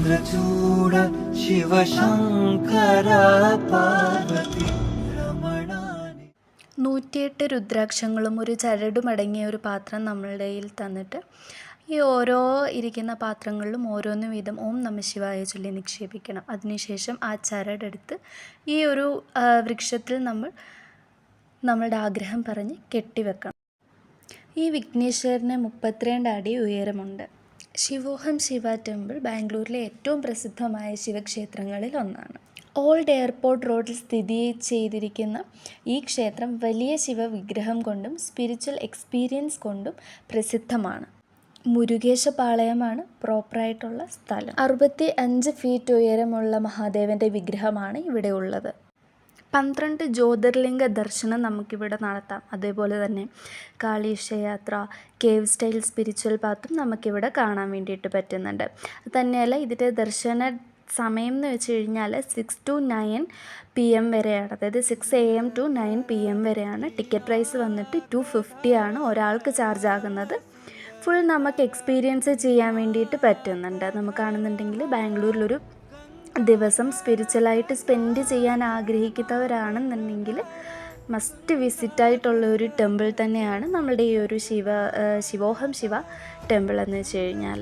ചന്ദ്രചൂഡ ശിവശങ്കര പാർവതി രമണാനി. 108 രുദ്രാക്ഷങ്ങളും ഒരു ചരടുമടങ്ങിയ ഒരു പാത്രം നമ്മളുടെ കയ്യിൽ തന്നിട്ട് ഈ ഓരോ ഇരിക്കുന്ന പാത്രങ്ങളിലും ഓരോന്ന് വീതം ഓം നമഃശിവായ ചൊല്ലി നിക്ഷേപിക്കണം. അതിനുശേഷം ആ ചരടെടുത്ത് ഈ ഒരു വൃക്ഷത്തിൽ നമ്മളുടെ ആഗ്രഹം പറഞ്ഞ് കെട്ടിവെക്കണം. ഈ വിഘ്നേശ്വരന് 32 അടി ഉയരമുണ്ട്. ശിവോഹം ശിവ ടെമ്പിൾ ബാംഗ്ലൂരിലെ ഏറ്റവും പ്രസിദ്ധമായ ശിവക്ഷേത്രങ്ങളിൽ ഒന്നാണ്. ഓൾഡ് എയർപോർട്ട് റോഡിൽ സ്ഥിതി ചെയ്തിരിക്കുന്ന ഈ ക്ഷേത്രം വലിയ ശിവവിഗ്രഹം കൊണ്ടും സ്പിരിച്വൽ എക്സ്പീരിയൻസ് കൊണ്ടും പ്രസിദ്ധമാണ്. മുരുകേശപാളയമാണ് പ്രോപ്പറായിട്ടുള്ള സ്ഥലം. 65 ഫീറ്റ് ഉയരമുള്ള മഹാദേവൻ്റെ വിഗ്രഹമാണ് ഇവിടെ ഉള്ളത്. 12 ജ്യോതിർലിംഗ ദർശനം നമുക്കിവിടെ നടത്താം. അതേപോലെ തന്നെ കാളീശയാത്ര, കേവ് സ്റ്റൈൽ സ്പിരിച്വൽ പാത്തും നമുക്കിവിടെ കാണാൻ വേണ്ടിയിട്ട് പറ്റുന്നുണ്ട്. തന്നെയല്ല ഇതിൻ്റെ ദർശന സമയം എന്ന് വെച്ച് കഴിഞ്ഞാൽ 6 to 9 PM വരെയാണ്. അതായത് 6 AM to 9 PM വരെയാണ്. ടിക്കറ്റ് പ്രൈസ് വന്നിട്ട് 250 ആണ് ഒരാൾക്ക് ചാർജ് ആകുന്നത്. ഫുൾ നമുക്ക് എക്സ്പീരിയൻസ് ചെയ്യാൻ വേണ്ടിയിട്ട് പറ്റുന്നുണ്ട്. നമുക്കാണെന്നുണ്ടെങ്കിൽ ബാംഗ്ലൂരിലൊരു ദിവസം സ്പിരിച്വലായിട്ട് സ്പെൻഡ് ചെയ്യാൻ ആഗ്രഹിക്കുന്നവരാണെന്നുണ്ടെങ്കിൽ മസ്റ്റ് വിസിറ്റായിട്ടുള്ള ഒരു ടെമ്പിൾ തന്നെയാണ് നമ്മളുടെ ഈ ഒരു ശിവോഹം ശിവ ടെമ്പിൾ എന്ന് വെച്ച് കഴിഞ്ഞാൽ.